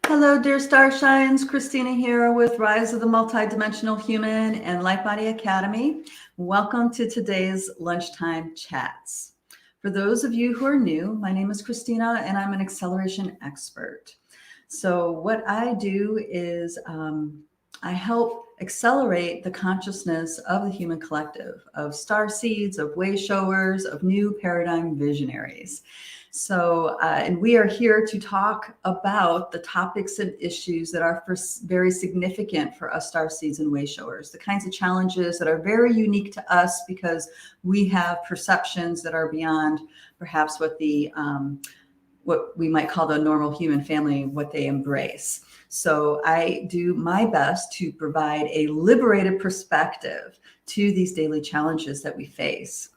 Hello, dear Starshines. Christina here with Rise of the Multidimensional Human and Light Body Academy. Welcome to today's lunchtime chats. For those of you who are new, my name is Christina and I'm an acceleration expert. So what I do is I help accelerate the consciousness of the human collective, of star seeds, of way showers, of new paradigm visionaries. So, and we are here to talk about the topics and issues that are very significant for us star seeds and way showers, the kinds of challenges that are very unique to us because we have perceptions that are beyond perhaps what we might call the normal human family, what they embrace. So I do my best to provide a liberated perspective to these daily challenges that we face.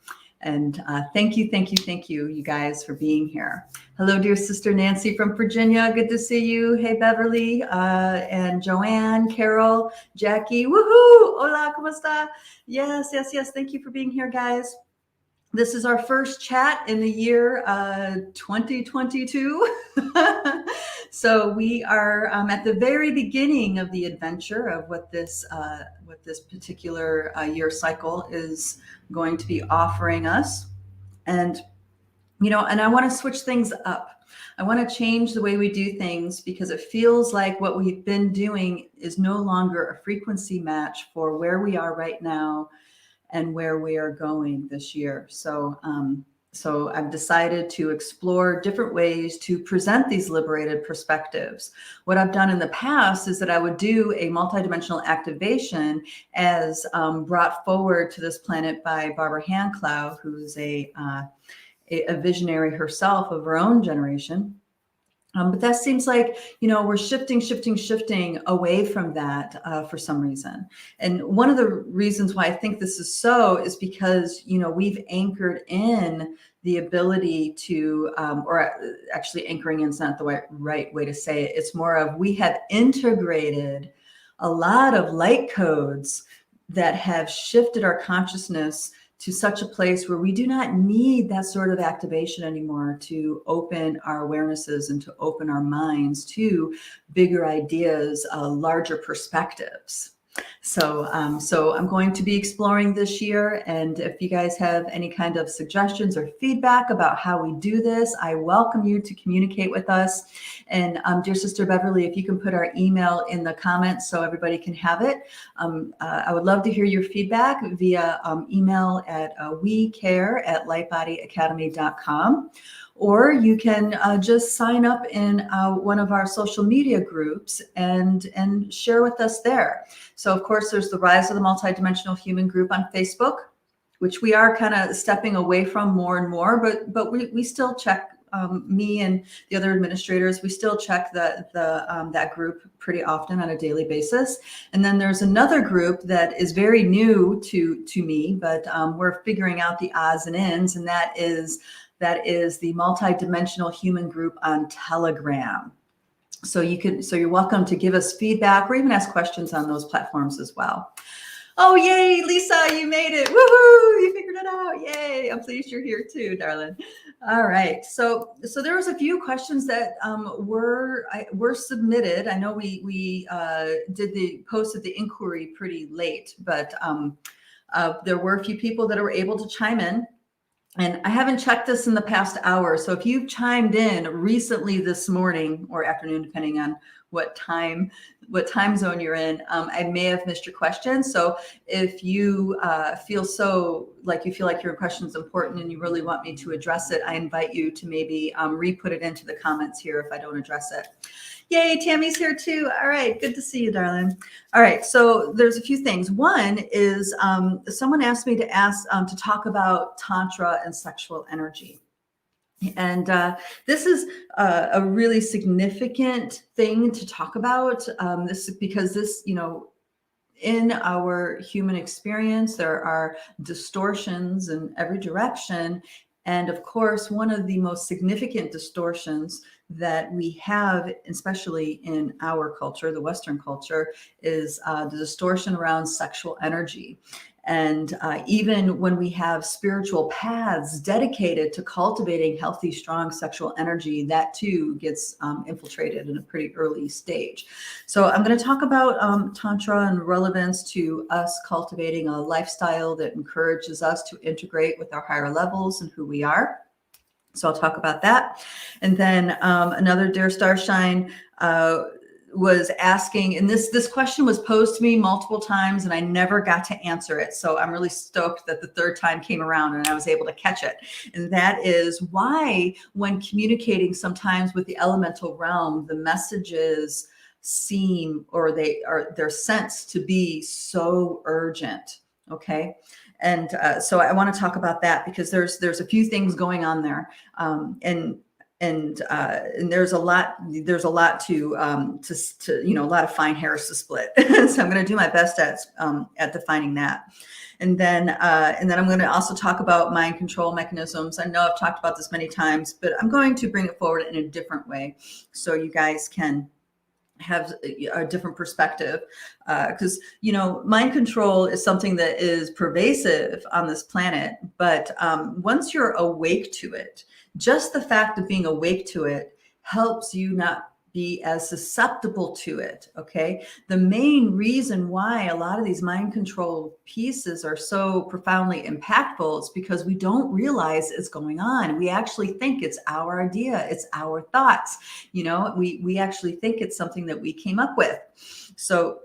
And thank you, you guys, for being here. Hello, dear sister Nancy from Virginia. Good to see you. Hey, Beverly and Joanne, Carol, Jackie. Woohoo! Hola, ¿cómo está? Yes. Thank you for being here, guys. This is our first chat in the year 2022. So we are at the very beginning of the adventure of what this particular year cycle is going to be offering us. And, and I want to switch things up. I want to change the way we do things because it feels like what we've been doing is no longer a frequency match for where we are right now and where we are going this year. So I've decided to explore different ways to present these liberated perspectives. What I've done in the past is that I would do a multidimensional activation as brought forward to this planet by Barbara Handclough, who's a visionary herself of her own generation. But that seems like, we're shifting away from that for some reason. And one of the reasons why I think this is so is because, we've anchored in the ability to, or actually anchoring in is not the right way to say it. It's more of we have integrated a lot of light codes that have shifted our consciousness to such a place where we do not need that sort of activation anymore to open our awarenesses and to open our minds to bigger ideas, larger perspectives. So I'm going to be exploring this year. And if you guys have any kind of suggestions or feedback about how we do this, I welcome you to communicate with us. And dear sister Beverly, if you can put our email in the comments so everybody can have it. I would love to hear your feedback via email at wecare@lightbodyacademy.com. Or you can just sign up in one of our social media groups and share with us there. So, of course, there's the Rise of the Multidimensional Human group on Facebook, which we are kind of stepping away from more and more, but we still check, me and the other administrators, we still check that group pretty often on a daily basis. And then there's another group that is very new to me, but we're figuring out the odds and ends, and that is the Multidimensional Human group on Telegram. So you're welcome to give us feedback or even ask questions on those platforms as well. Oh, yay, Lisa, you made it. Woohoo, you figured it out. Yay, I'm pleased you're here too, darling. All right, so there was a few questions that were submitted. I know we posted the inquiry pretty late, but there were a few people that were able to chime in. And I haven't checked this in the past hour. So if you've chimed in recently this morning or afternoon, depending on what time zone you're in, I may have missed your question. So if you feel like your question is important and you really want me to address it, I invite you to maybe re-put it into the comments here if I don't address it. Yay, Tammy's here too. All right, good to see you, darling. All right, so there's a few things. One is someone asked me to talk about Tantra and sexual energy. And this is a really significant thing to talk about. This is because in our human experience, there are distortions in every direction. And of course, one of the most significant distortions that we have, especially in our culture, the Western culture, is the distortion around sexual energy. And even when we have spiritual paths dedicated to cultivating healthy, strong sexual energy, that too gets infiltrated in a pretty early stage. So I'm going to talk about Tantra and relevance to us cultivating a lifestyle that encourages us to integrate with our higher levels and who we are. So I'll talk about that. And then another Dear Starshine was asking, and this question was posed to me multiple times and I never got to answer it. So I'm really stoked that the third time came around and I was able to catch it. And that is why, when communicating sometimes with the elemental realm, the messages seem, or they're sensed to be so urgent. Okay. And so I want to talk about that because there's a few things going on there. And there's a lot to a lot of fine hairs to split. So I'm going to do my best at defining that. And then I'm going to also talk about mind control mechanisms. I know I've talked about this many times, but I'm going to bring it forward in a different way so you guys can have a different perspective, because mind control is something that is pervasive on this planet, but once you're awake to it, just the fact of being awake to it helps you not be as susceptible to it. Okay. The main reason why a lot of these mind control pieces are so profoundly impactful is because we don't realize it's going on. We actually think it's our idea. It's our thoughts. We actually think it's something that we came up with. So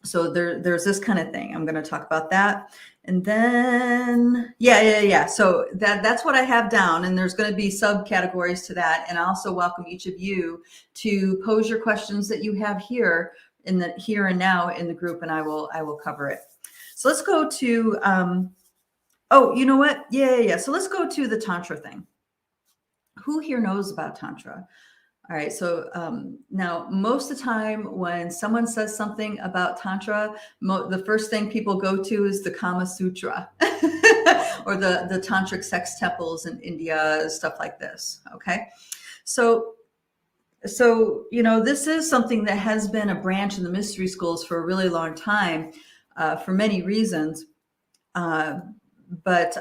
there's this kind of thing. I'm going to talk about that. And then, yeah. So that's what I have down. And there's going to be subcategories to that. And I also welcome each of you to pose your questions that you have here and now in the group, and I will cover it. So let's go to, you know what? Yeah. So let's go to the Tantra thing. Who here knows about Tantra? All right. So now, most of the time when someone says something about Tantra, the first thing people go to is the Kama Sutra or the tantric sex temples in India, stuff like this. Okay. So this is something that has been a branch in the mystery schools for a really long time, for many reasons. But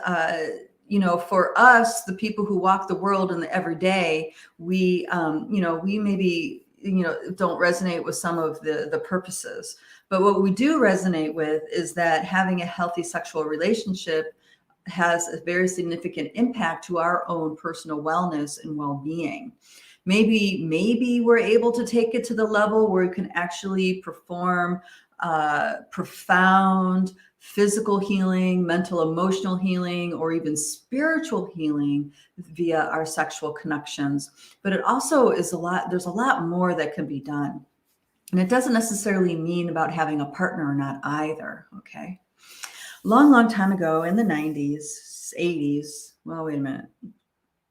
for us, the people who walk the world in the everyday, we maybe, don't resonate with some of the purposes. But what we do resonate with is that having a healthy sexual relationship has a very significant impact to our own personal wellness and well-being. Maybe we're able to take it to the level where we can actually perform profound physical healing, mental, emotional healing, or even spiritual healing via our sexual connections. But it also is there's a lot more that can be done. And it doesn't necessarily mean about having a partner or not either. Okay. Long time ago in the 90s, 80s, well, wait a minute.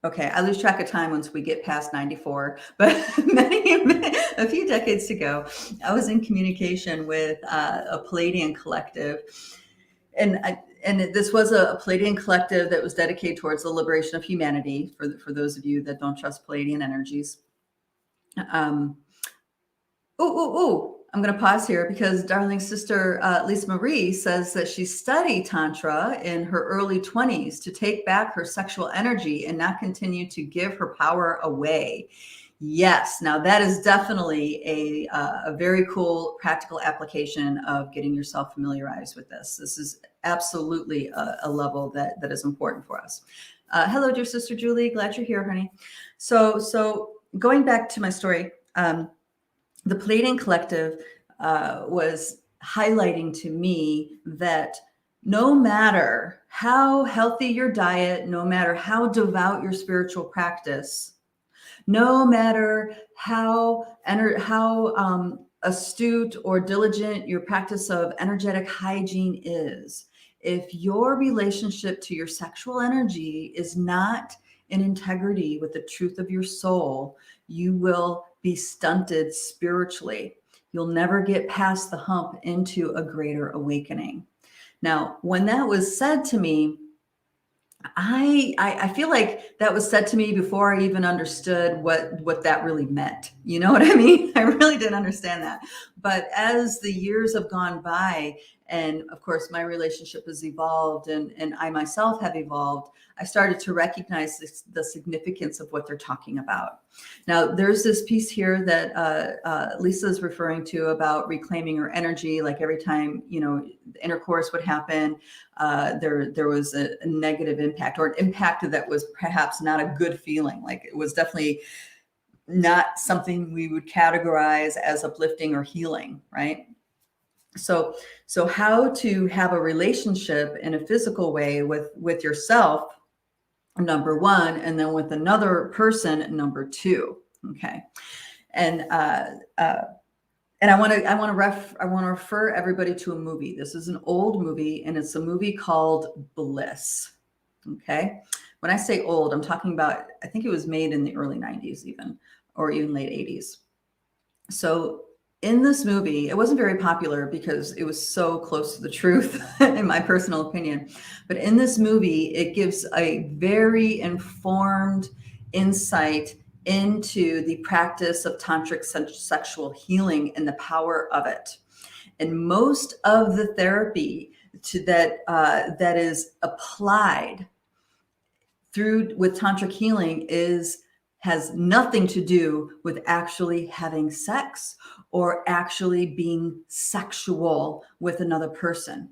Okay, I lose track of time once we get past 94, but a few decades ago, I was in communication with a Palladian collective, and this was a Palladian collective that was dedicated towards the liberation of humanity. For those of you that don't trust Palladian energies, I'm going to pause here because darling sister Lisa Marie says that she studied Tantra in her early 20s to take back her sexual energy and not continue to give her power away. Yes, now that is definitely a very cool practical application of getting yourself familiarized with this. This is absolutely a level that is important for us. Hello, dear sister Julie. Glad you're here, honey. So going back to my story, the Palladian collective was highlighting to me that no matter how healthy your diet, no matter how devout your spiritual practice, no matter how astute or diligent your practice of energetic hygiene is, if your relationship to your sexual energy is not in integrity with the truth of your soul, you will be stunted spiritually. You'll never get past the hump into a greater awakening. Now, when that was said to me, I feel like that was said to me before I even understood what that really meant. You know what I mean? I really didn't understand that. But as the years have gone by and of course my relationship has evolved, and I myself have evolved, I started to recognize the significance of what they're talking about. Now, there's this piece here that Lisa is referring to about reclaiming her energy. Like every time, intercourse would happen, there was a negative impact, or an impact that was perhaps not a good feeling. Like it was definitely not something we would categorize as uplifting or healing, right? So how to have a relationship in a physical way with yourself, number one, and then with another person, number two. Okay. And I want to refer everybody to a movie. This is an old movie, and it's a movie called Bliss. Okay. When I say old, I'm talking about, I think it was made in the early 90s or even late 80s. So in this movie, it wasn't very popular because it was so close to the truth, in my personal opinion. But in this movie, it gives a very informed insight into the practice of tantric sexual healing and the power of it. And most of the therapy that is applied with tantric healing has nothing to do with actually having sex or actually being sexual with another person.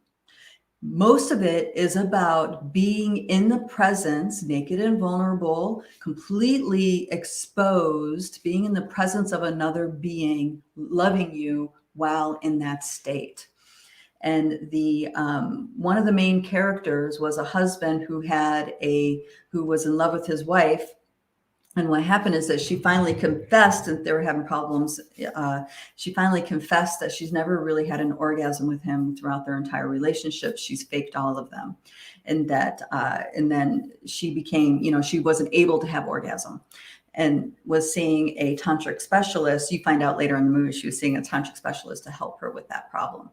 Most of it is about being in the presence, naked and vulnerable, completely exposed, being in the presence of another being, loving you while in that state. And one of the main characters was a husband who was in love with his wife. And what happened is that she finally confessed that they were having problems. She finally confessed that she's never really had an orgasm with him throughout their entire relationship. She's faked all of them. And then she became, she wasn't able to have orgasm, and was seeing a tantric specialist. You find out later in the movie, she was seeing a tantric specialist to help her with that problem.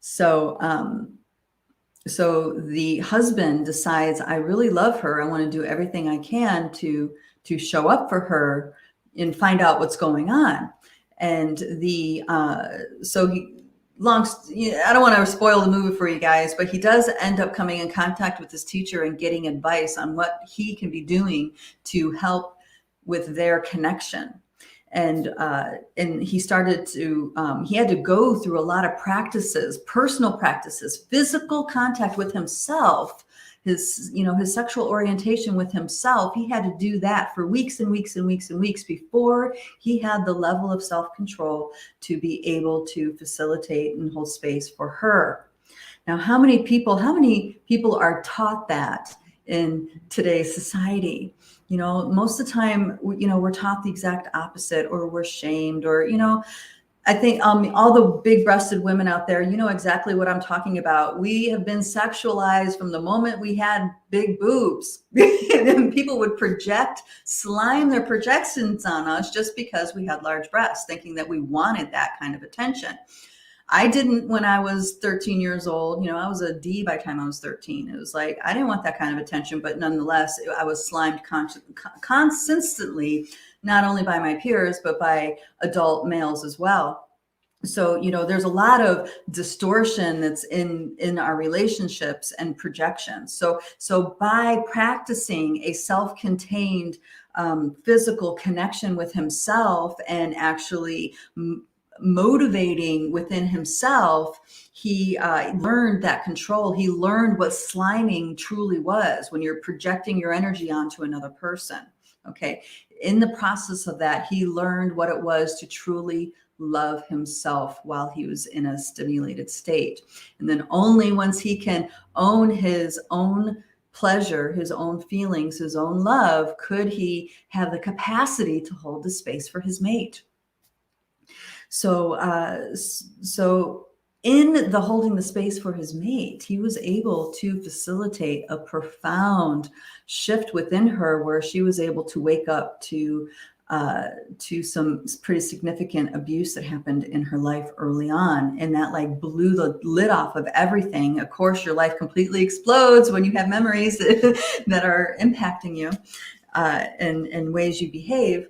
So the husband decides, I really love her. I want to do everything I can to show up for her and find out what's going on. And I don't want to spoil the movie for you guys, but he does end up coming in contact with his teacher and getting advice on what he can be doing to help with their connection. And he started to, he had to go through a lot of practices, personal practices, physical contact with himself, his sexual orientation with himself. He had to do that for weeks and weeks and weeks and weeks before he had the level of self-control to be able to facilitate and hold space for her. Now, how many people are taught that in today's society? Most of the time, we're taught the exact opposite, or we're shamed, or, I think all the big-breasted women out there, you know exactly what I'm talking about. We have been sexualized from the moment we had big boobs. And people would slime their projections on us just because we had large breasts, thinking that we wanted that kind of attention. I didn't when I was 13 years old. I was a D by the time I was 13. It was like, I didn't want that kind of attention, but nonetheless, I was slimed consistently, not only by my peers, but by adult males as well. So, there's a lot of distortion that's in our relationships and projections. So by practicing a self-contained physical connection with himself and actually motivating within himself, he learned that control. He learned what sliming truly was, when you're projecting your energy onto another person. Okay. In the process of that, he learned what it was to truly love himself while he was in a stimulated state. And then only once he can own his own pleasure, his own feelings, his own love, could he have the capacity to hold the space for his mate. So in the holding the space for his mate, he was able to facilitate a profound shift within her, where she was able to wake up to some pretty significant abuse that happened in her life early on. And that blew the lid off of everything. Of course, your life completely explodes when you have memories that are impacting you in ways you behave.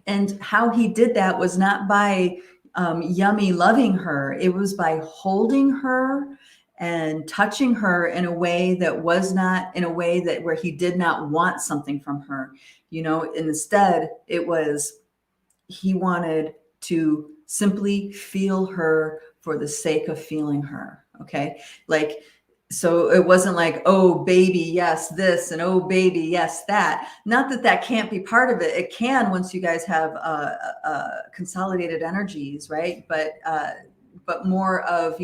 And how he did that was not by yummy loving her. It was by holding her and touching her in a way that was not in a way that where he did not want something from her, and instead it was he wanted to simply feel her for the sake of feeling her. Okay. So it wasn't like, oh, baby, yes, this, and oh, baby, yes, that. Not that that can't be part of it. It can once you guys have consolidated energies, right? But more of,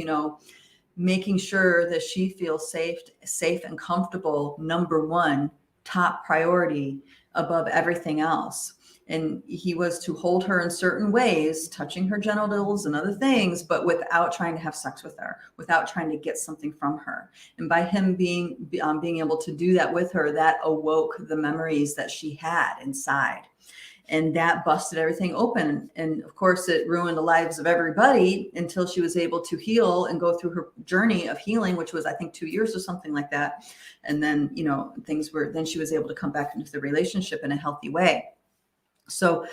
making sure that she feels safe and comfortable. Number one, top priority above everything else. And he was to hold her in certain ways, touching her genitals and other things, but without trying to have sex with her, without trying to get something from her. And by him being able to do that with her, that awoke the memories that she had inside. And that busted everything open. And of course, it ruined the lives of everybody until she was able to heal and go through her journey of healing, which was, I think, 2 years or something like that. And then, then she was able to come back into the relationship in a healthy way. So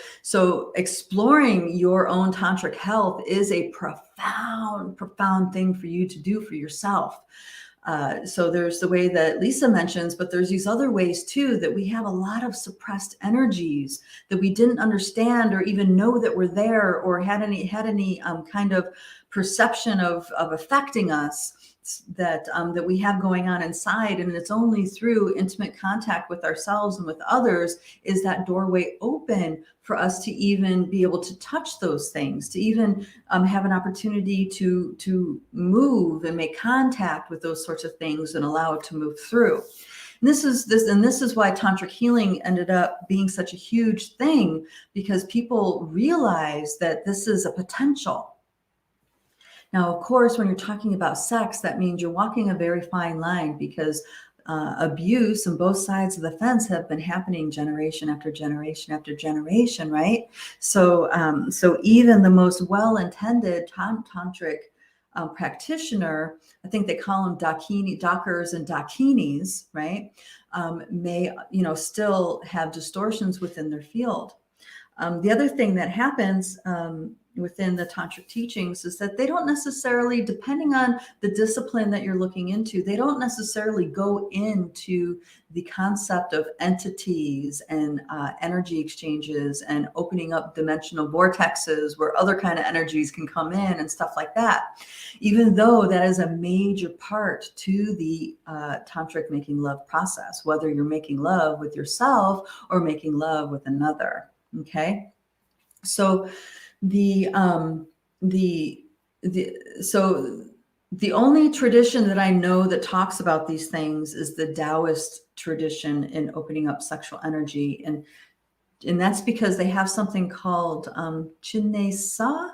exploring your own tantric health is a profound thing for you to do for yourself. So there's the way that Lisa mentions, but there's these other ways too, that we have a lot of suppressed energies that we didn't understand or even know that were there or had any kind of perception of affecting us that we have going on inside. And it's only through intimate contact with ourselves and with others is that doorway open for us to even be able to touch those things, to even have an opportunity to move and make contact with those sorts of things and allow it to move through. And this is why tantric healing ended up being such a huge thing, because people realize that this is a potential. Now, of course, when you're talking about sex, that means you're walking a very fine line, because abuse on both sides of the fence have been happening generation after generation after generation, right? So even the most well-intended tantric practitioner, I think they call them dockers and dakinis, right? May still have distortions within their field. The other thing that happens within the tantric teachings is that they don't necessarily, depending on the discipline that you're looking into, they don't necessarily go into the concept of entities and energy exchanges and opening up dimensional vortexes where other kind of energies can come in and stuff like that, even though that is a major part to the tantric making love process, whether you're making love with yourself or making love with another. Okay, so the only tradition that I know that talks about these things is the Taoist tradition in opening up sexual energy, and that's because they have something called Chinesa,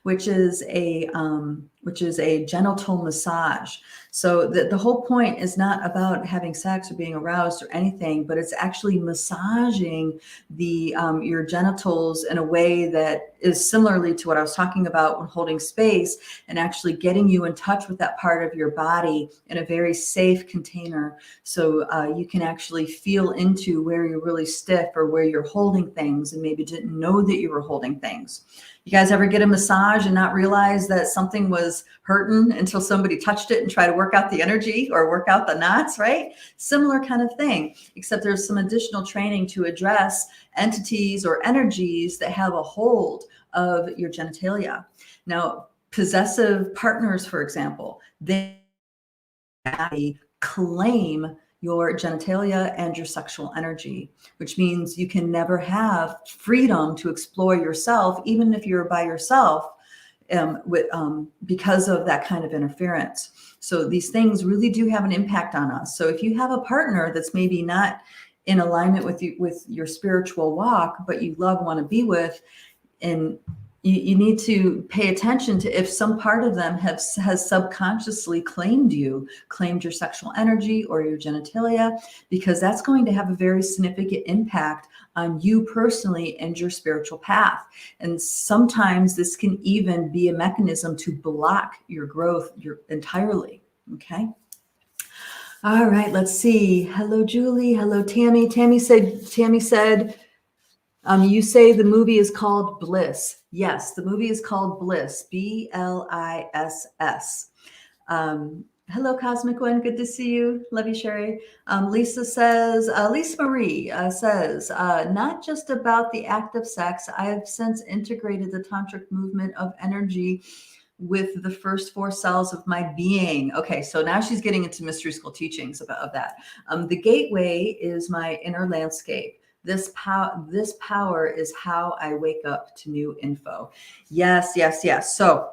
which is a genital massage. So the whole point is not about having sex or being aroused or anything, but it's actually massaging your genitals in a way that is similarly to what I was talking about when holding space, and actually getting you in touch with that part of your body in a very safe container. So you can actually feel into where you're really stiff or where you're holding things and maybe didn't know that you were holding things. You guys ever get a massage and not realize that something was hurting until somebody touched it and try to work out the energy or work out the knots, right? Similar kind of thing, except there's some additional training to address entities or energies that have a hold of your genitalia. Now, possessive partners, for example, they claim your genitalia and your sexual energy, which means you can never have freedom to explore yourself, even if you're by yourself, because of that kind of interference. So these things really do have an impact on us. So if you have a partner that's maybe not in alignment with you, with your spiritual walk, but you want to be with, and you need to pay attention to if some part of them has subconsciously claimed your sexual energy or your genitalia, because that's going to have a very significant impact on you personally and your spiritual path. And sometimes this can even be a mechanism to block your growth entirely. Okay. All right, let's see. Hello, Julie. Hello, Tammy. Tammy said, You say the movie is called Bliss. Yes, the movie is called Bliss, Bliss. Hello, Cosmic One. Good to see you. Love you, Sherry. Lisa says, Lisa Marie says, not just about the act of sex. I have since integrated the tantric movement of energy with the first four cells of my being. Okay, so now she's getting into mystery school teachings of that. The gateway is my inner landscape. This power is how I wake up to new info. Yes, yes, yes. So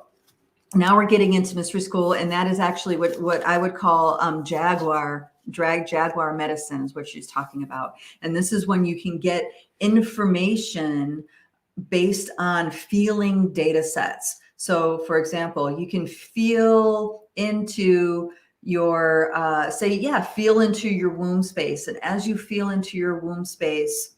now we're getting into mystery school, and that is actually what I would call Jaguar medicine is what she's talking about. And this is when you can get information based on feeling data sets. So for example, you can feel into your feel into your womb space. And as you feel into your womb space,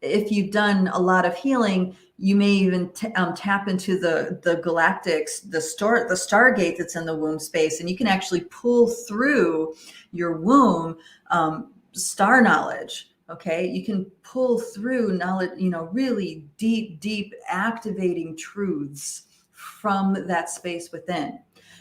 if you've done a lot of healing, you may even tap into the galactics, the stargate that's in the womb space, and you can actually pull through your womb star knowledge. Okay, you can pull through knowledge, really deep activating truths from that space within.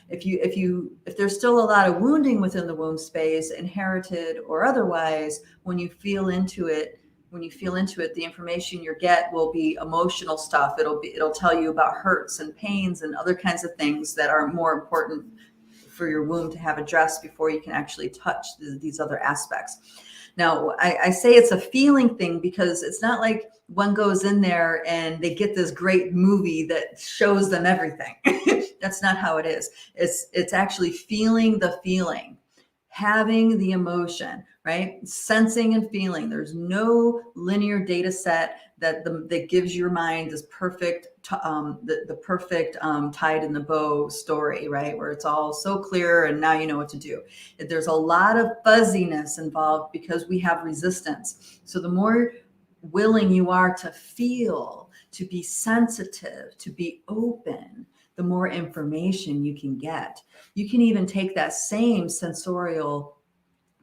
If there's still a lot of wounding within the womb space, inherited or otherwise, when you feel into it, the information you get will be emotional stuff. It'll tell you about hurts and pains and other kinds of things that are more important for your womb to have addressed before you can actually touch these other aspects. Now, I say it's a feeling thing because it's not like one goes in there and they get this great movie that shows them everything. That's not how it is. It's actually feeling the feeling, having the emotion, right? Sensing and feeling. There's no linear data set that gives your mind this perfect, the perfect tied in the bow story, right? Where it's all so clear and now you know what to do. There's a lot of fuzziness involved because we have resistance. So the more willing you are to feel, to be sensitive, to be open, the more information you can get. You can even take that same sensorial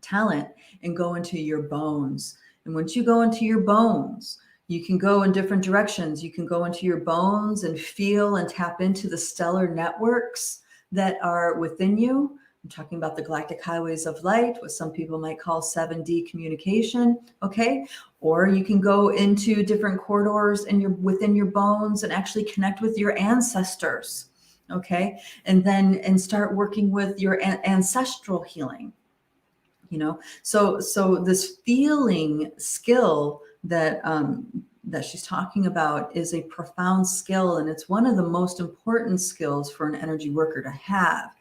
talent and go into your bones. And once you go into your bones, you can go in different directions. You can go into your bones and feel and tap into the stellar networks that are within you. I'm talking about the galactic highways of light, what some people might call 7D communication. Okay. Or you can go into different corridors within your bones and actually connect with your ancestors. Okay. And start working with your ancestral healing. So this feeling skill that she's talking about is a profound skill, and it's one of the most important skills for an energy worker to have.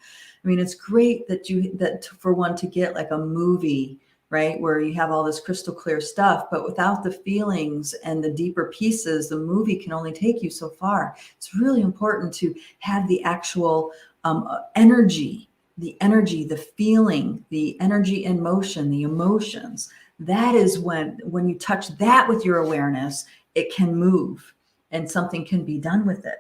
I mean, it's great that for one to get like a movie, right, where you have all this crystal clear stuff, but without the feelings and the deeper pieces, the movie can only take you so far. It's really important to have the actual energy, the feeling, the energy in motion, the emotions. That is when you touch that with your awareness, it can move and something can be done with it.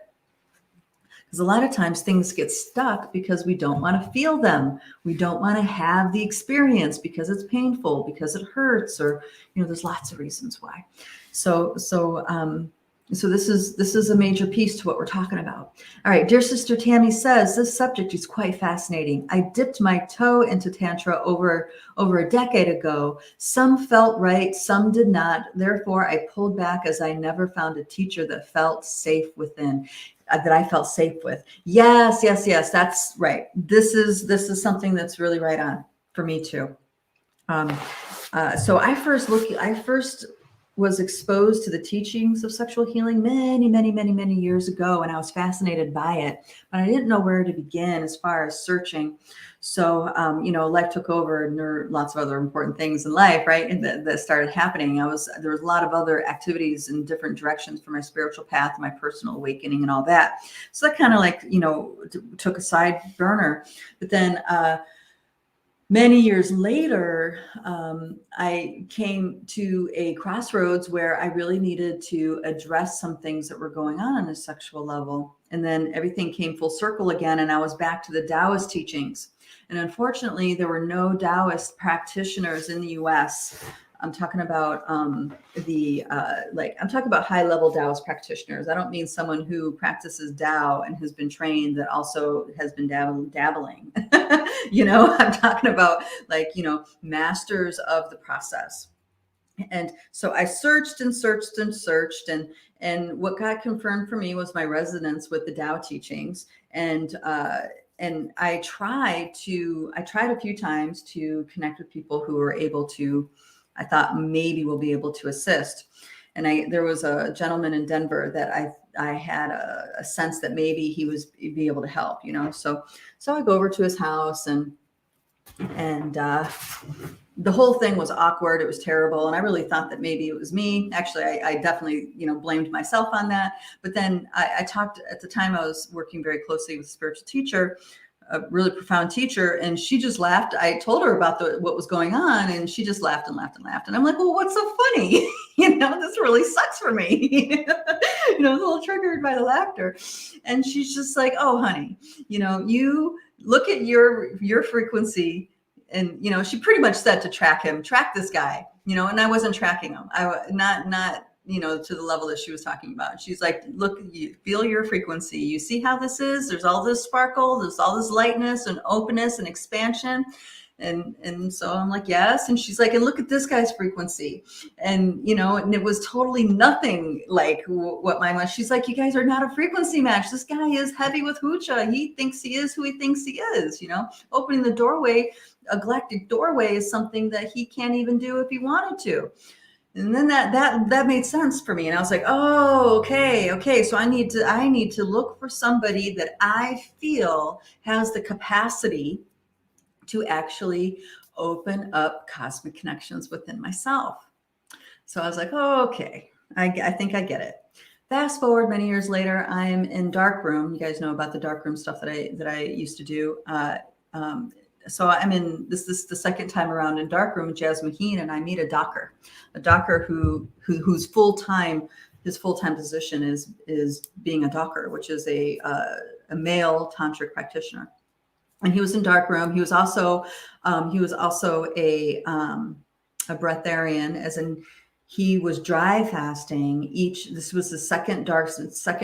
Because a lot of times things get stuck because we don't want to feel them. We don't want to have the experience because it's painful, because it hurts, or, there's lots of reasons why. So this is a major piece to what we're talking about. All right, dear sister Tammy says, this subject is quite fascinating. I dipped my toe into Tantra over a decade ago. Some felt right, some did not. Therefore, I pulled back as I never found a teacher that felt safe within, that I felt safe with. Yes, that's right. This is something that's really right on for me too. So I first was exposed to the teachings of sexual healing many years ago, and I was fascinated by it, but I didn't know where to begin as far as searching. So, life took over, and there were lots of other important things in life, right? And that started happening. There was a lot of other activities in different directions for my spiritual path, my personal awakening, and all that. So that kind of took a side burner. But then, many years later, I came to a crossroads where I really needed to address some things that were going on a sexual level. And then everything came full circle again, and I was back to the Taoist teachings. And unfortunately, there were no Taoist practitioners in the US I'm talking about I'm talking about high level Taoist practitioners. I don't mean someone who practices Tao and has been trained that also has been dabbling. I'm talking about masters of the process. And so I searched and searched and searched, and what got confirmed for me was my resonance with the Tao teachings. And I tried a few times to connect with people who were able to, I thought maybe will be able to assist. And there was a gentleman in Denver that I had a sense that maybe he'd be able to help, So I go over to his house, and the whole thing was awkward. It was terrible. And I really thought that maybe it was me. Actually, I definitely, blamed myself on that. But then I talked, at the time I was working very closely with a spiritual teacher, a really profound teacher. And she just laughed. I told her about what was going on, and she just laughed and laughed and laughed. And I'm like, well, what's so funny? This really sucks for me. I was a little triggered by the laughter. And she's just like, oh, honey, you look at your frequency. And, she pretty much said to track this guy, and I wasn't tracking him. Not, to the level that she was talking about. She's like, look, you feel your frequency. You see how this is? There's all this sparkle. There's all this lightness and openness and expansion. And so I'm like, yes. And she's like, and look at this guy's frequency. And, and it was totally nothing like what mine was. She's like, you guys are not a frequency match. This guy is heavy with hoocha. He thinks he is who he thinks he is, opening the doorway. A galactic doorway is something that he can't even do if he wanted to. And then that made sense for me. And I was like, oh, okay. So I need to look for somebody that I feel has the capacity to actually open up cosmic connections within myself. So I was like, oh, okay, I think I get it. Fast forward many years later, I'm in darkroom. You guys know about the darkroom stuff that I used to do. So I'm in this the second time around in darkroom with Jazz Maheen, and I meet a docker whose full-time position is being a docker, which is a male tantric practitioner. And he was in darkroom. He was also a breatharian, as in he was dry fasting this was the second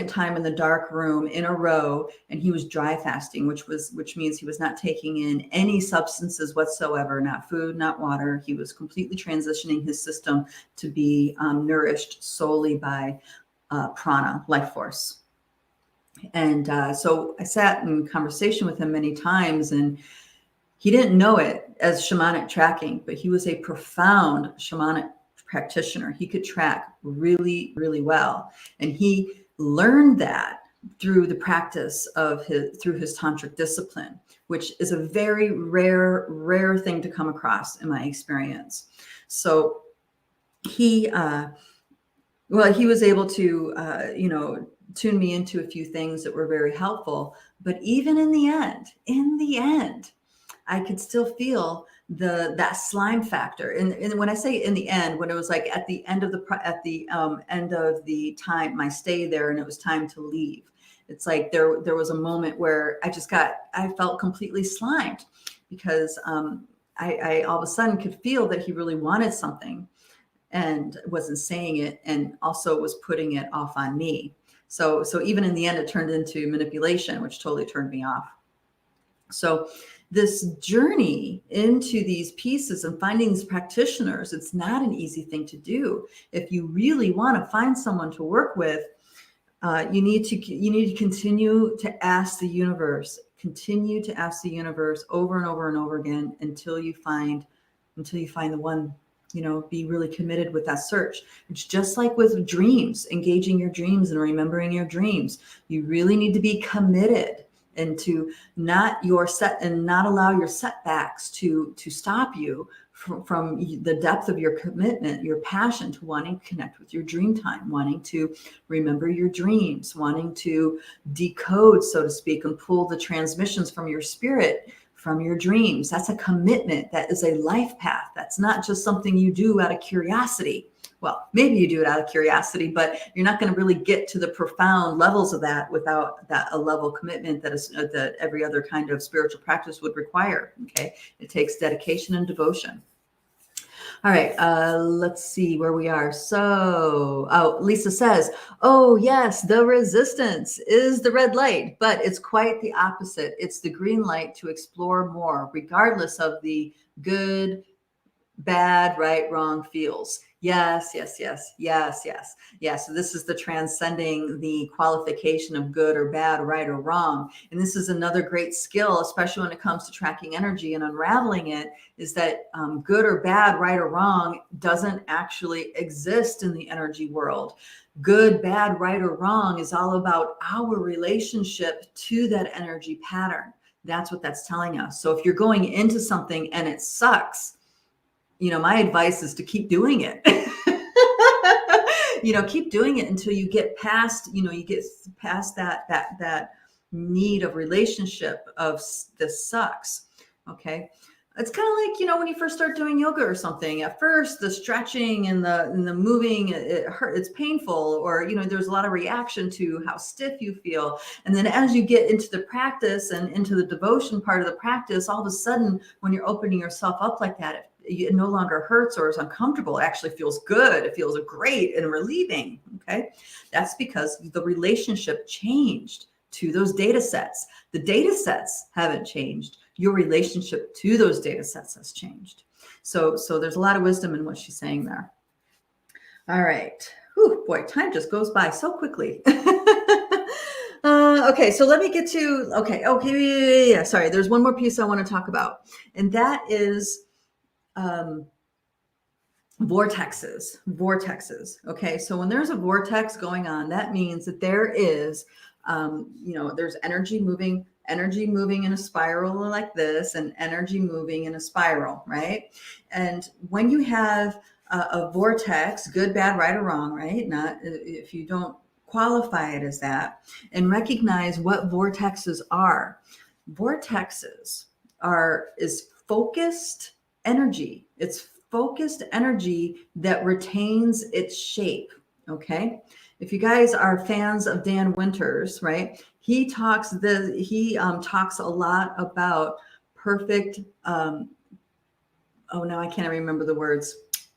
time in the dark room in a row, and he was dry fasting, which means he was not taking in any substances whatsoever, not food, not water. He was completely transitioning his system to be nourished solely by prana, life force. And so I sat in conversation with him many times, and he didn't know it as shamanic tracking, but he was a profound shamanic practitioner. He could track really, really well. And he learned that through the practice through his tantric discipline, which is a very rare thing to come across in my experience. So he was able to, tune me into a few things that were very helpful. But even in the end, I could still feel that slime factor. And when I say in the end, when it was like at the end of the time, my stay there, and it was time to leave, it's like there was a moment where I felt completely slimed, because I all of a sudden could feel that he really wanted something and wasn't saying it, and also was putting it off on me. So even in the end, it turned into manipulation, which totally turned me off. So this journey into these pieces and finding these practitioners, it's not an easy thing to do. If you really want to find someone to work with, you need to continue to ask the universe, over and over and over again until you find the one. Be really committed with that search. It's just like with dreams, engaging your dreams and remembering your dreams. You really need to be committed, and to not allow your setbacks to stop you from the depth of your commitment, your passion to wanting to connect with your dream time, wanting to remember your dreams, wanting to decode, so to speak, and pull the transmissions from your spirit, from your dreams. That's a commitment. That is a life path. That's not just something you do out of curiosity. Well, maybe you do it out of curiosity, but you're not going to really get to the profound levels of that without a level of commitment that every other kind of spiritual practice would require. Okay. It takes dedication and devotion. All right, let's see where we are. So, oh, Lisa says, oh, yes, the resistance is the red light, but it's quite the opposite. It's the green light to explore more, regardless of the good, bad, right, wrong feels. Yes, yes, yes, yes, yes, yes. So this is the transcending the qualification of good or bad, right or wrong. And this is another great skill, especially when it comes to tracking energy and unraveling it, is that good or bad, right or wrong doesn't actually exist in the energy world. Good, bad, right or wrong is all about our relationship to that energy pattern. That's what that's telling us. So if you're going into something and it sucks, my advice is to keep doing it. Keep doing it until you get past, you get past that need of relationship of this sucks. Okay. It's kind of like, when you first start doing yoga or something. At first, the stretching and the moving, it hurt, it's painful, or, there's a lot of reaction to how stiff you feel. And then as you get into the practice and into the devotion part of the practice, all of a sudden, when you're opening yourself up like that, it no longer hurts or is uncomfortable. It actually feels good. It feels great and relieving. Okay. That's because the relationship changed to those data sets. The data sets haven't changed. Your relationship to those data sets has changed. So there's a lot of wisdom in what she's saying there. All right. Whew, boy, time just goes by so quickly. Okay, so let me get to, yeah. Sorry, there's one more piece I want to talk about, and that is vortexes. Okay, so when there's a vortex going on, that means that there is, there's energy moving in a spiral like this, and energy moving in a spiral, right? And when you have a vortex, good, bad, right, or wrong, right? Not if you don't qualify it as that, and recognize what vortexes are. Vortexes is focused energy. It's focused energy that retains its shape. Okay. If you guys are fans of Dan Winters, right? He talks a lot about perfect. Now I can't remember the words.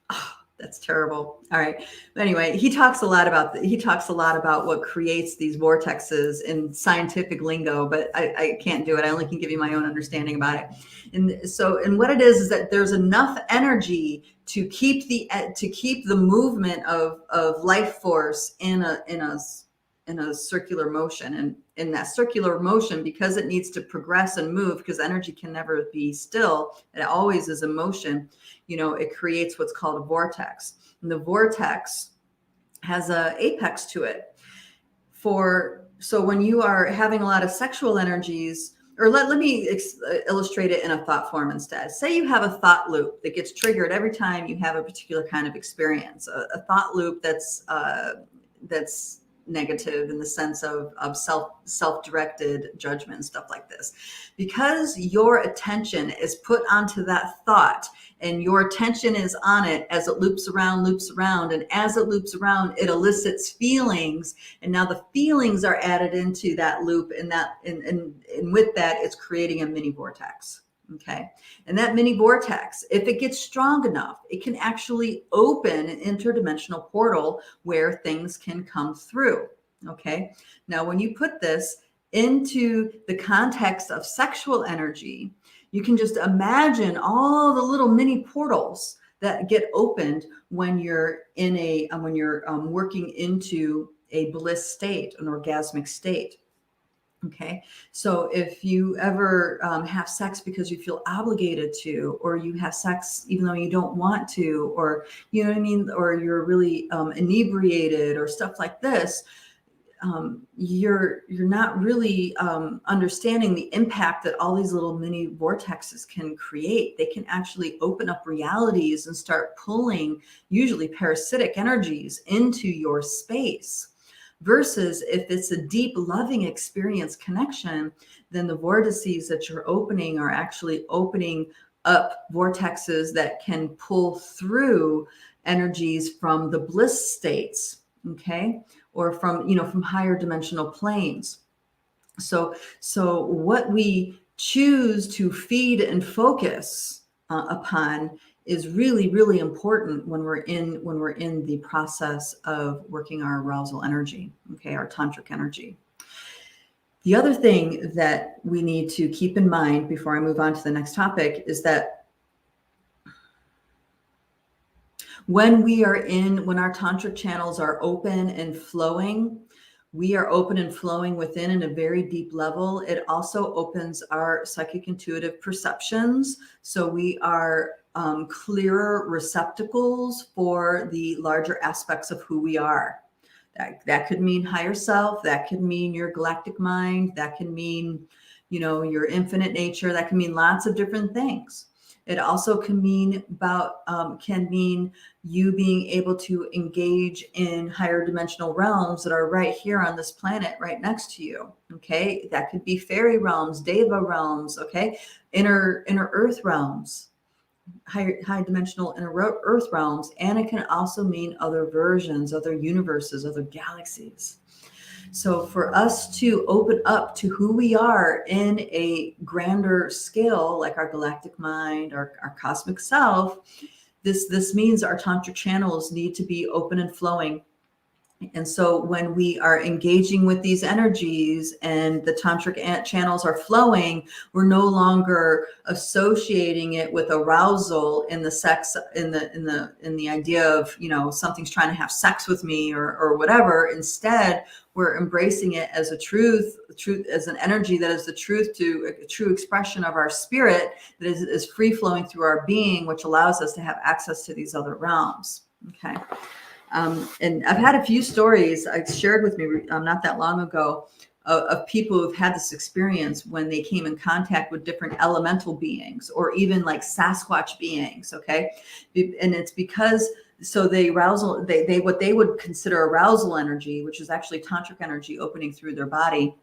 Oh, that's terrible. All right. But anyway, he talks a lot about what creates these vortexes in scientific lingo, but I can't do it. I only can give you my own understanding about it. And what it is that there's enough energy to keep the movement of life force in a circular motion. And in that circular motion, because it needs to progress and move, because energy can never be still, it always is in motion, it creates what's called a vortex. And the vortex has an apex to it. So when you are having a lot of sexual energies, or let me illustrate it in a thought form instead. Say you have a thought loop that gets triggered every time you have a particular kind of experience, a thought loop that's negative in the sense of self-directed judgment and stuff like this. Because your attention is put onto that thought, and your attention is on it as it loops around, and as it loops around, it elicits feelings, and now the feelings are added into that loop, and with that, it's creating a mini vortex. Okay. And that mini vortex, if it gets strong enough, it can actually open an interdimensional portal where things can come through. Okay. Now, when you put this into the context of sexual energy, you can just imagine all the little mini portals that get opened when you're working into a bliss state, an orgasmic state. Okay. So if you ever have sex because you feel obligated to, or you have sex even though you don't want to, or, you know what I mean? Or you're really inebriated or stuff like this, you're not really understanding the impact that all these little mini vortexes can create. They can actually open up realities and start pulling usually parasitic energies into your space. Versus if it's a deep loving experience connection, then the vortices that you're opening are actually opening up vortexes that can pull through energies from the bliss states, okay, or from higher dimensional planes. So what we choose to feed and focus upon is really, really important when we're in the process of working our arousal energy, okay, our tantric energy. The other thing that we need to keep in mind before I move on to the next topic is that when our tantric channels are open and flowing, we are open and flowing within in a very deep level. It also opens our psychic intuitive perceptions. So we are clearer receptacles for the larger aspects of who we are. That could mean higher self. That could mean your galactic mind. That can mean, your infinite nature. That can mean lots of different things. It also can mean you being able to engage in higher dimensional realms that are right here on this planet, right next to you. Okay, that could be fairy realms, deva realms. Okay, inner earth realms, high dimensional inner earth realms, and it can also mean other versions, other universes, other galaxies. So for us to open up to who we are in a grander scale, like our galactic mind, our cosmic self, this means our tantric channels need to be open and flowing. And so when we are engaging with these energies and the tantric channels are flowing, we're no longer associating it with arousal in the sex, in the idea of, something's trying to have sex with me or whatever. Instead, we're embracing it as a truth as an energy that is the truth to a true expression of our spirit that is free flowing through our being, which allows us to have access to these other realms. Okay. And I've had a few stories shared with me not that long ago of people who've had this experience when they came in contact with different elemental beings or even like Sasquatch beings. Okay. And it's because they what they would consider arousal energy, which is actually tantric energy opening through their body.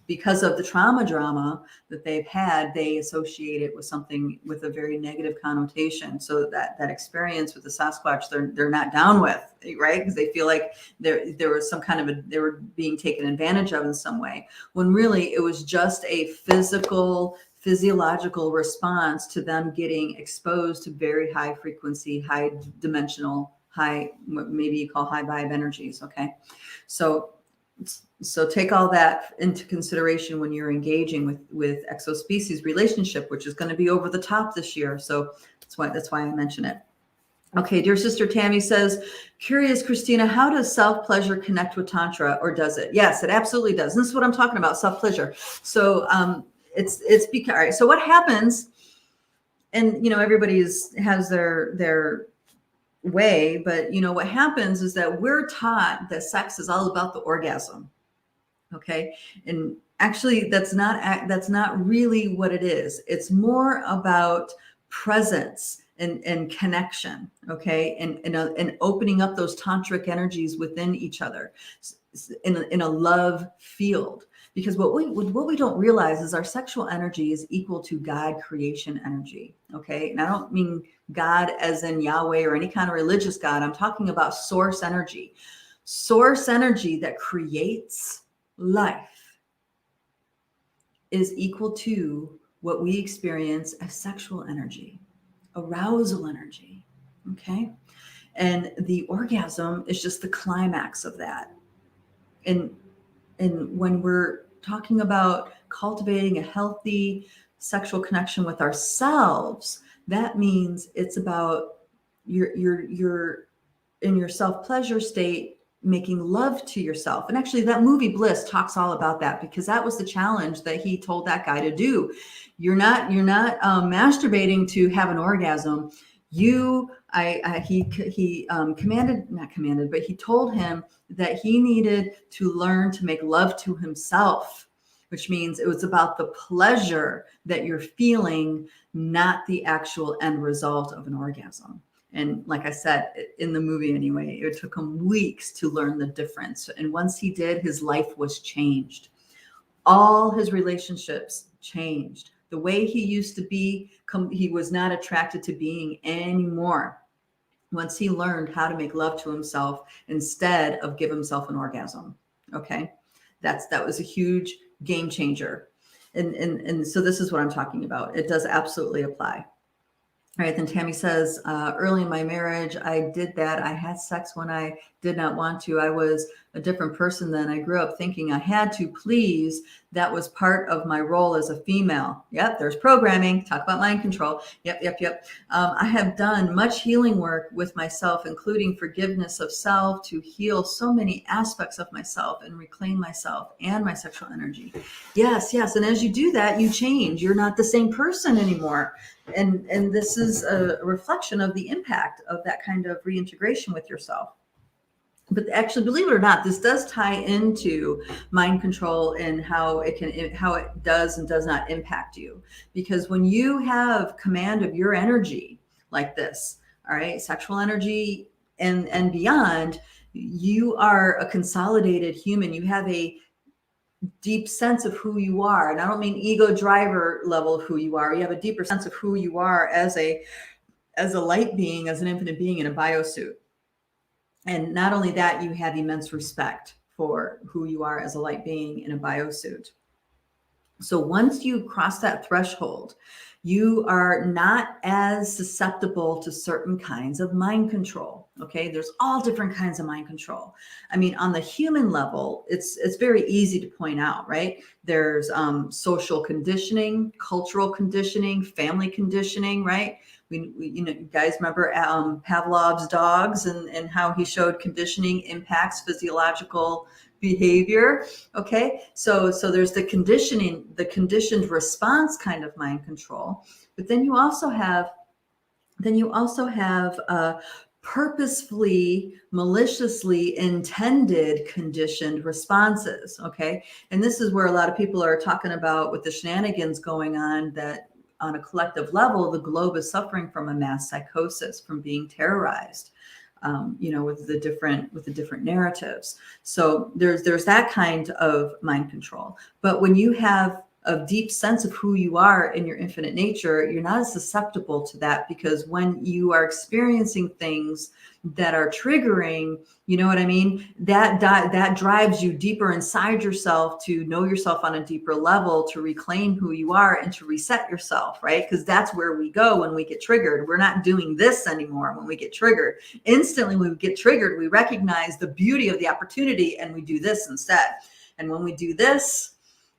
Because of the drama that they've had, they associate it with something with a very negative connotation. So that experience with the Sasquatch, they're not down with, right? Because they feel like there was some kind of they were being taken advantage of in some way, when really it was just a physiological response to them getting exposed to very high frequency, high dimensional, what maybe you call high vibe energies. Okay. So take all that into consideration when you're engaging with exospecies relationship, which is going to be over the top this year. So that's why I mention it. Okay, dear sister Tammy says, curious, Christina, how does self-pleasure connect with Tantra, or does it? Yes, it absolutely does. And this is what I'm talking about, self-pleasure. So it's because, all right, so what happens, and everybody has their way, but what happens is that we're taught that sex is all about the orgasm. Okay. And actually that's not really what it is. It's more about presence and connection. Okay. And opening up those tantric energies within each other in a love field. Because what we don't realize is our sexual energy is equal to God creation energy. Okay. And I don't mean God as in Yahweh or any kind of religious God. I'm talking about source energy that creates life is equal to what we experience as sexual energy, arousal energy. Okay. And the orgasm is just the climax of that. And when we're talking about cultivating a healthy sexual connection with ourselves, that means it's about you're in your self-pleasure state, making love to yourself. And actually that movie Bliss talks all about that, because that was the challenge that he told that guy to do. You're not masturbating to have an orgasm. He told him that he needed to learn to make love to himself, which means it was about the pleasure that you're feeling, not the actual end result of an orgasm. And like I said, in the movie anyway, it took him weeks to learn the difference. And once he did, his life was changed. All his relationships changed. The way he used to be, he was not attracted to being anymore. Once he learned how to make love to himself instead of give himself an orgasm. Okay. That was a huge game changer. And so this is what I'm talking about. It does absolutely apply. All right, then Tammy says, early in my marriage, I did that. I had sex when I did not want to. I was a different person then. I grew up thinking I had to please. That was part of my role as a female. Yep, there's programming. Talk about mind control. Yep. I have done much healing work with myself, including forgiveness of self, to heal so many aspects of myself and reclaim myself and my sexual energy. Yes. And as you do that, you change. You're not the same person anymore. And this is a reflection of the impact of that kind of reintegration with yourself. But actually, believe it or not, this does tie into mind control and how it does and does not impact you. Because when you have command of your energy like this, all right, sexual energy and beyond, you are a consolidated human. You have a deep sense of who you are. And I don't mean ego driver level of who you are. You have a deeper sense of who you are as a light being, as an infinite being in a biosuit. And not only that, you have immense respect for who you are as a light being in a biosuit. So once you cross that threshold, you are not as susceptible to certain kinds of mind control. Okay, there's all different kinds of mind control. I mean, on the human level, it's very easy to point out, right? There's social conditioning, cultural conditioning, family conditioning, right? We you guys remember Pavlov's dogs and how he showed conditioning impacts physiological behavior. Okay, so there's the conditioning, the conditioned response kind of mind control, but then you also have purposefully, maliciously intended conditioned responses. Okay, and this is where a lot of people are talking about with the shenanigans going on, that on a collective level, the globe is suffering from a mass psychosis, from being terrorized. With the different narratives. So there's that kind of mind control. But when you have a deep sense of who you are in your infinite nature, you're not as susceptible to that, because when you are experiencing things that are triggering, you know what I mean? That drives you deeper inside yourself to know yourself on a deeper level, to reclaim who you are and to reset yourself, right? Because that's where we go when we get triggered. We're not doing this anymore when we get triggered. Instantly, when we get triggered, we recognize the beauty of the opportunity and we do this instead. And when we do this,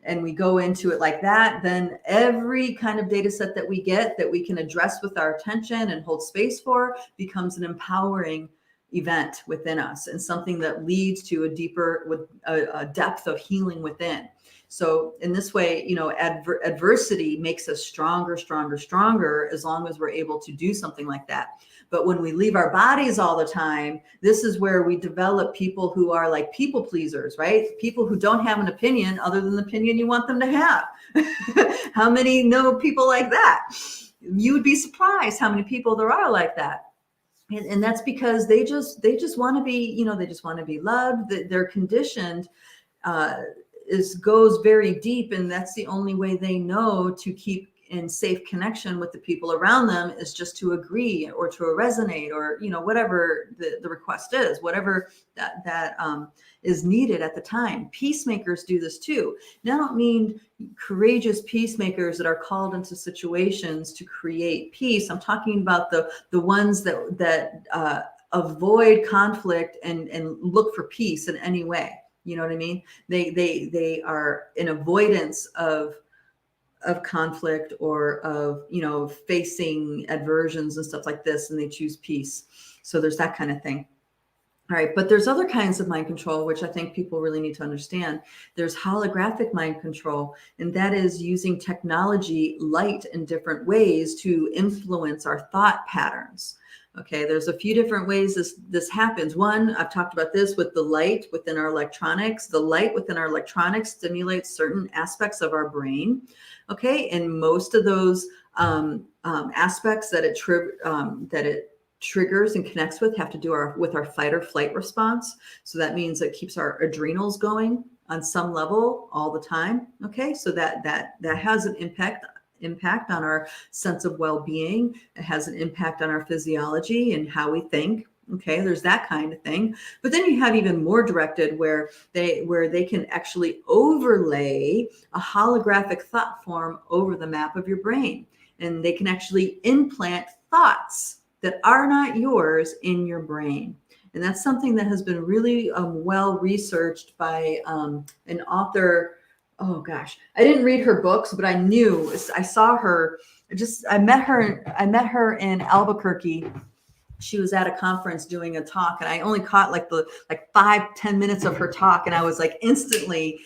and we go into it like that, then every kind of data set that we get that we can address with our attention and hold space for becomes an empowering event within us, and something that leads to a deeper, with a depth of healing within. So in this way, adversity makes us stronger, as long as we're able to do something like that. But when we leave our bodies all the time, this is where we develop people who are like people pleasers, right? People who don't have an opinion other than the opinion you want them to have. How many know people like that? You would be surprised how many people there are like that. And that's because they just want to be, they just want to be loved. They're conditioned, goes very deep, and that's the only way they know to keep in safe connection with the people around them, is just to agree or to resonate, or whatever the request is, whatever that is needed at the time. Peacemakers do this too. Now, I don't mean courageous peacemakers that are called into situations to create peace. I'm talking about the ones that avoid conflict and look for peace in any way. You know what I mean? They are in avoidance of conflict, or of facing aversions and stuff like this, and they choose peace. So there's that kind of thing. All right, but there's other kinds of mind control, which I think people really need to understand. There's holographic mind control, and that is using technology, light, in different ways to influence our thought patterns. Okay, there's a few different ways this happens. One, I've talked about this with the light within our electronics. The light within our electronics stimulates certain aspects of our brain. Okay, and most of those aspects that it triggers and connects with have to do with our fight or flight response. So that means it keeps our adrenals going on some level all the time. Okay, so that has an impact on our sense of well-being. It has an impact on our physiology and how we think. Okay, there's that kind of thing. But then you have even more directed, where they can actually overlay a holographic thought form over the map of your brain. and they can actually implant thoughts that are not yours in your brain. And that's something that has been really well researched by an author. Oh gosh, I didn't read her books, but I knew, I saw her. I met her in Albuquerque. She was at a conference doing a talk, and I only caught like 5-10 minutes of her talk, and I was like instantly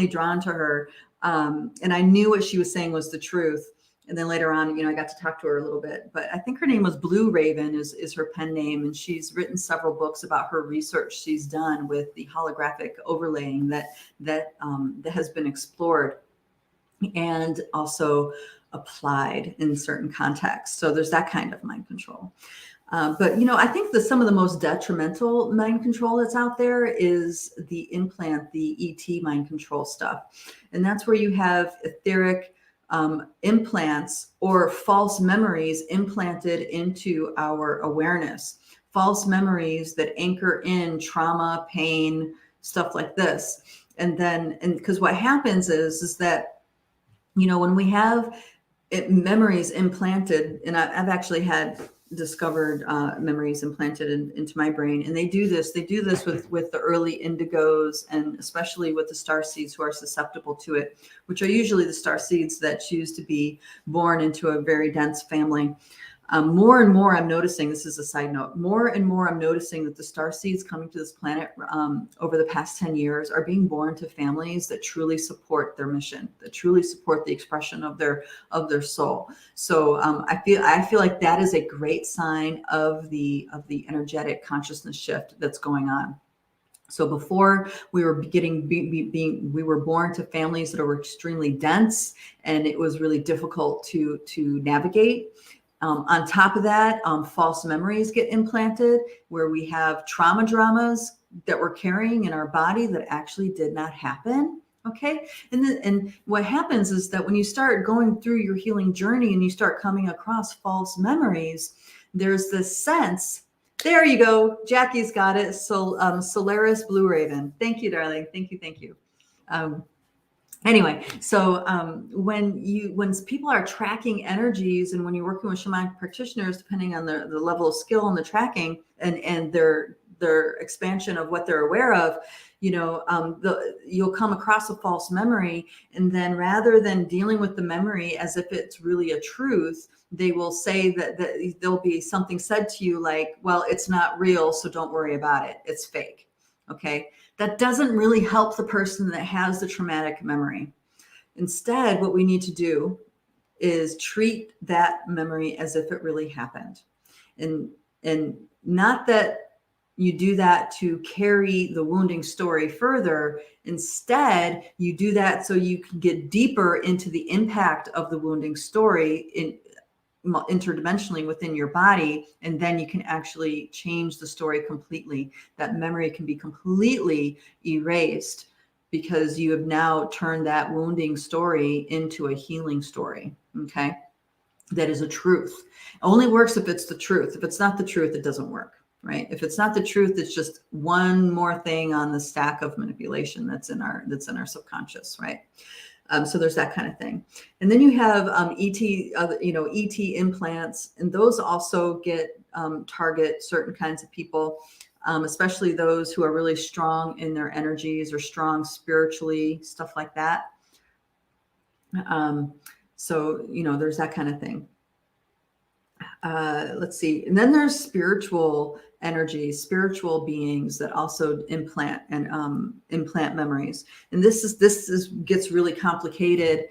drawn to her. And I knew what she was saying was the truth. And then later on, I got to talk to her a little bit, but I think her name was Blue Raven is her pen name. And she's written several books about her research she's done with the holographic overlaying that has been explored and also applied in certain contexts. So there's that kind of mind control. But I think that some of the most detrimental mind control that's out there is the ET mind control stuff. And that's where you have etheric implants or false memories implanted into our awareness, false memories that anchor in trauma, pain, stuff like this. And because what happens is that, when we have memories implanted, and I've actually had discovered memories implanted into my brain, and they do this with the early indigos, and especially with the star seeds who are susceptible to it, which are usually the star seeds that choose to be born into a very dense family. More and more I'm noticing, this is a side note, more and more I'm noticing that the star seeds coming to this planet over the past 10 years are being born to families that truly support their mission, that truly support the expression of their soul. So I feel like that is a great sign of the energetic consciousness shift that's going on. So before we were we were born to families that were extremely dense, and it was really difficult to navigate. On top of that, false memories get implanted where we have trauma dramas that we're carrying in our body that actually did not happen. Okay. And what happens is that when you start going through your healing journey and you start coming across false memories, there's this sense. There you go. Jackie's got it. So Solaris Blue Raven. Thank you, darling. Thank you. Anyway, so when people are tracking energies, and when you're working with shamanic practitioners, depending on the level of skill and the tracking and their expansion of what they're aware of, you'll come across a false memory, and then rather than dealing with the memory as if it's really a truth, they will say that there'll be something said to you like, well, it's not real, so don't worry about it. It's fake. Okay. That doesn't really help the person that has the traumatic memory. Instead, what we need to do is treat that memory as if it really happened. And not that you do that to carry the wounding story further. Instead, you do that so you can get deeper into the impact of the wounding story interdimensionally within your body, and then you can actually change the story completely. That memory can be completely erased because you have now turned that wounding story into a healing story. Okay, that is a truth. It only works if it's the truth. If it's not the truth, it doesn't work. Right? If it's not the truth, it's just one more thing on the stack of manipulation that's in our subconscious. Right? So there's that kind of thing. And then you have ET implants, and those also target certain kinds of people, especially those who are really strong in their energies or strong spiritually, stuff like that. So there's that kind of thing. Let's see. And then there's spiritual energies, spiritual beings that also implant memories. And this gets really complicated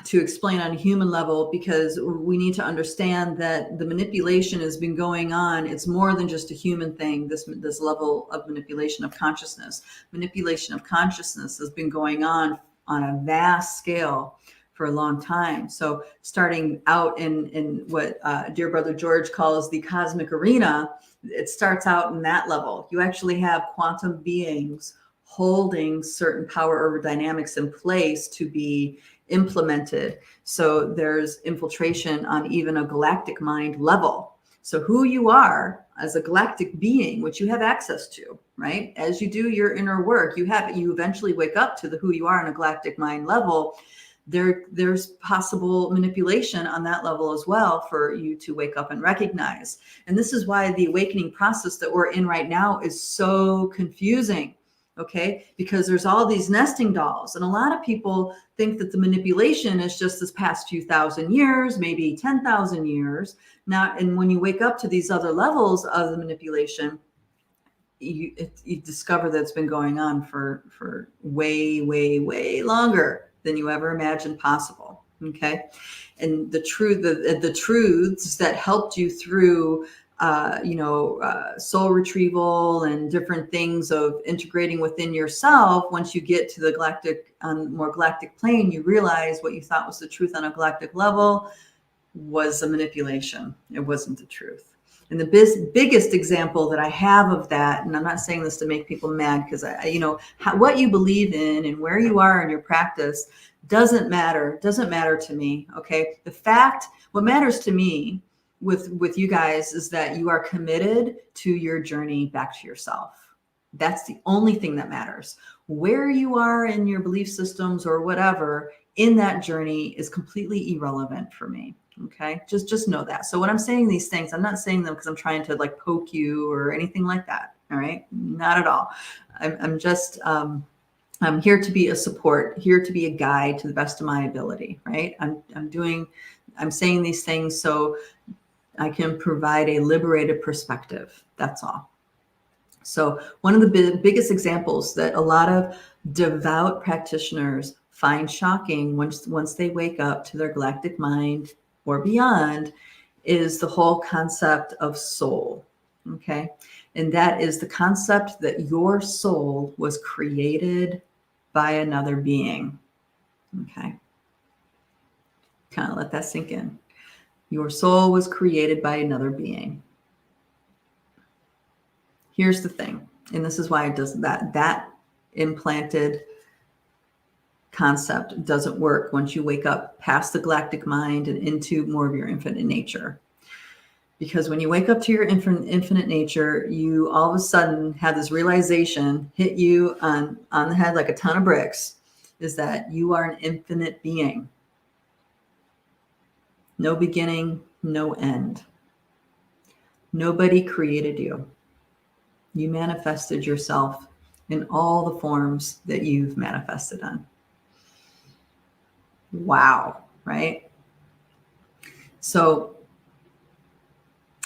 to explain on a human level, because we need to understand that the manipulation has been going on. It's more than just a human thing. This level of manipulation of consciousness. Manipulation of consciousness has been going on a vast scale for a long time. So starting out in what dear brother George calls the cosmic arena, it starts out in that level. You actually have quantum beings holding certain power over dynamics in place to be implemented. So there's infiltration on even a galactic mind level. So who you are as a galactic being, which you have access to, right? As you do your inner work, you eventually wake up to the who you are on a galactic mind level. there's possible manipulation on that level as well for you to wake up and recognize. And this is why the awakening process that we're in right now is so confusing. Okay, because there's all these nesting dolls, and a lot of people think that the manipulation is just this past few thousand years, maybe 10,000 years. Now, and when you wake up to these other levels of the manipulation, you discover that it's been going on for way, way, way longer than you ever imagined possible. Okay, and the truths that helped you through soul retrieval and different things of integrating within yourself. Once you get to the more galactic plane, you realize what you thought was the truth on a galactic level was a manipulation. It wasn't the truth. And the biggest example that I have of that, and I'm not saying this to make people mad, because what you believe in and where you are in your practice doesn't matter to me. Okay. What matters to me with you guys is that you are committed to your journey back to yourself. That's the only thing that matters. Where you are in your belief systems or whatever in that journey is completely irrelevant for me. Okay. Just know that. So when I'm saying these things, I'm not saying them because I'm trying to like poke you or anything like that. All right. Not at all. I'm here to be a support, here to be a guide to the best of my ability. Right. I'm saying these things so I can provide a liberated perspective. That's all. So one of the biggest examples that a lot of devout practitioners find shocking once they wake up to their galactic mind or beyond is the whole concept of soul. Okay. And that is the concept that your soul was created by another being. Okay. Kind of let that sink in. Your soul was created by another being. Here's the thing, and this is why it does that implanted concept doesn't work once you wake up past the galactic mind and into more of your infinite nature. Because when you wake up to your infinite nature, you all of a sudden have this realization hit you on the head like a ton of bricks, is that you are an infinite being. No beginning, no end. Nobody created you. You manifested yourself in all the forms that you've manifested on. Wow, right? So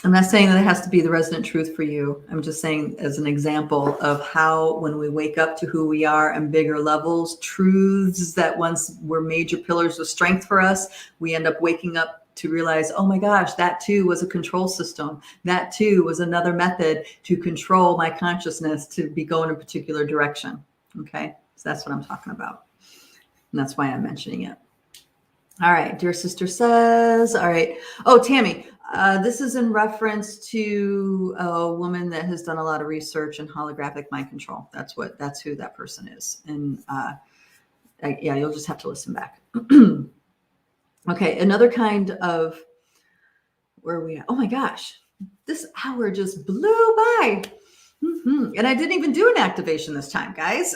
I'm not saying that it has to be the resonant truth for you. I'm just saying as an example of how when we wake up to who we are on bigger levels, truths that once were major pillars of strength for us, we end up waking up to realize, oh my gosh, that too was a control system. That too was another method to control my consciousness to be going in a particular direction. Okay, so that's what I'm talking about. And that's why I'm mentioning it. All right, dear sister says, all right. Oh, Tammy, this is in reference to a woman that has done a lot of research in holographic mind control. That's who that person is. And yeah, you'll just have to listen back. Okay, another kind of, where are we at? Oh my gosh, this hour just blew by. And I didn't even do an activation this time, guys.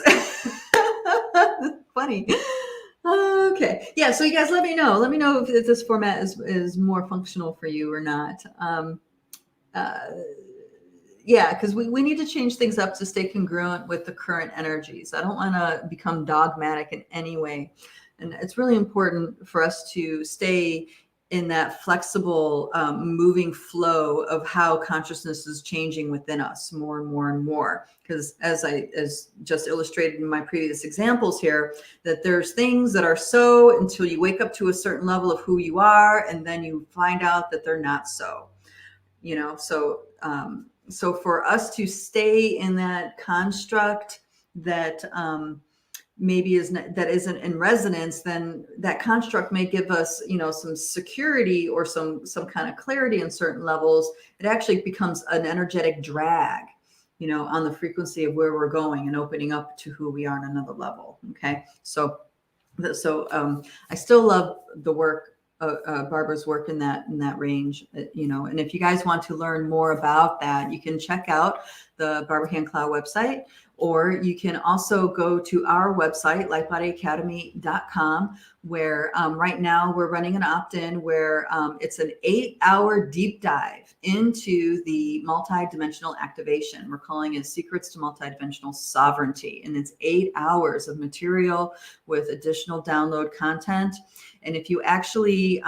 Funny. Okay, yeah, so you guys let me know if this format is more functional for you or not. Yeah, because we need to change things up to stay congruent with the current energies. I don't want to become dogmatic in any way. And it's really important for us to stay in that flexible, moving flow of how consciousness is changing within us more and more and more. Because as just illustrated in my previous examples here, that there's things that are so until you wake up to a certain level of who you are, and then you find out that they're not so. So for us to stay in that construct that maybe isn't in resonance, then that construct may give us, some security or some kind of clarity in certain levels. It actually becomes an energetic drag, on the frequency of where we're going and opening up to who we are on another level. Okay. So I still love the work, Barbara's work in that range, and if you guys want to learn more about that, you can check out the Barbara Hand Cloud website, Or you can also go to our website, lightbodyacademy.com, where right now we're running an opt-in where it's an 8-hour deep dive into the multidimensional activation. We're calling it Secrets to Multidimensional Sovereignty. And it's 8 hours of material with additional download content. And if you actually, if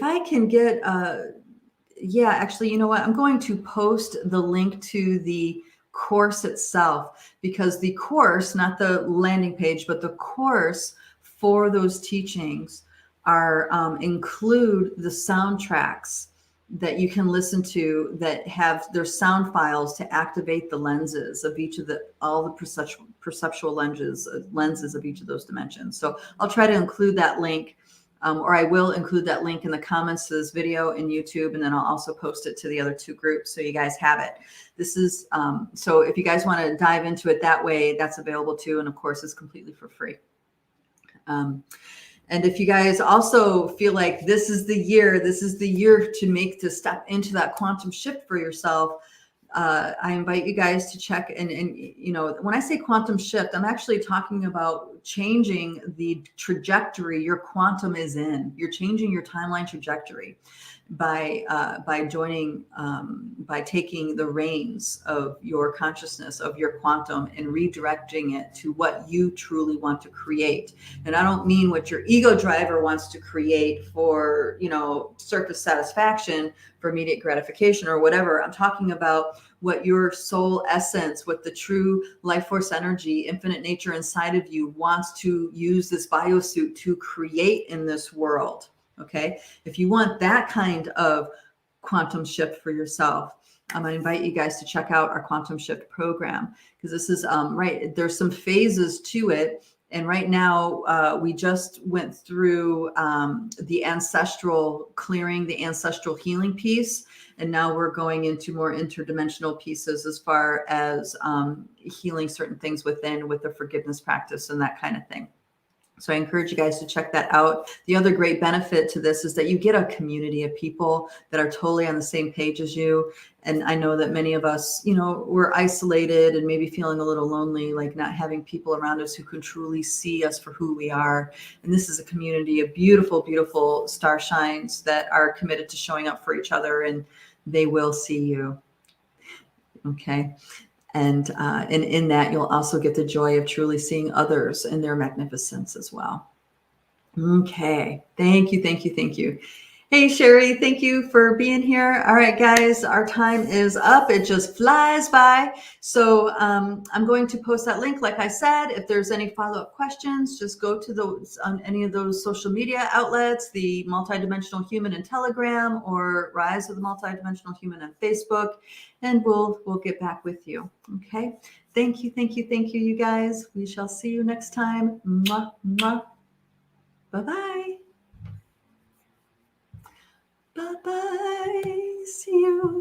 I can get, yeah, actually, you know what? I'm going to post the link to the course itself, because the course, not the landing page, but the course for those teachings are include the soundtracks that you can listen to that have their sound files to activate the lenses of each of all the perceptual lenses of each of those dimensions. So I'll try to include that link. Or I will include that link in the comments to this video in YouTube, and then I'll also post it to the other 2 groups so you guys have it. This is, so if you guys want to dive into it that way, that's available too. And of course, it's completely for free. And if you guys also feel like this is the year to step into that quantum shift for yourself, I invite you guys to check. And you know, when I say quantum shift, I'm actually talking about changing the trajectory your quantum is in. You're changing your timeline trajectory by joining, by taking the reins of your consciousness, of your quantum, and redirecting it to what you truly want to create. And I don't mean what your ego driver wants to create for, you know, surface satisfaction, for immediate gratification or whatever. I'm talking about what your soul essence, what the true life force energy, infinite nature inside of you wants to use this biosuit to create in this world. Okay. If you want that kind of quantum shift for yourself, I'm going to invite you guys to check out our quantum shift program, because this is right. There's some phases to it. And right now we just went through the ancestral clearing, the ancestral healing piece. And now we're going into more interdimensional pieces as far as healing certain things within, with the forgiveness practice and that kind of thing. So I encourage you guys to check that out. The other great benefit to this is that you get a community of people that are totally on the same page as you. And I know that many of us, you know, we're isolated and maybe feeling a little lonely, like not having people around us who can truly see us for who we are. And this is a community of beautiful, beautiful star shines that are committed to showing up for each other, and they will see you. Okay. And in that, you'll also get the joy of truly seeing others in their magnificence as well. Okay. Thank you. Thank you. Thank you. Hey, Sherry, thank you for being here. All right, guys, our time is up. It just flies by. So I'm going to post that link. Like I said, if there's any follow-up questions, just go to those on any of those social media outlets, the Multidimensional Human in Telegram, or Rise of the Multidimensional Human on Facebook, and we'll get back with you. Okay. Thank you. Thank you. Thank you, you guys. We shall see you next time. Mwah, mwah. Bye-bye. Bye-bye. See you.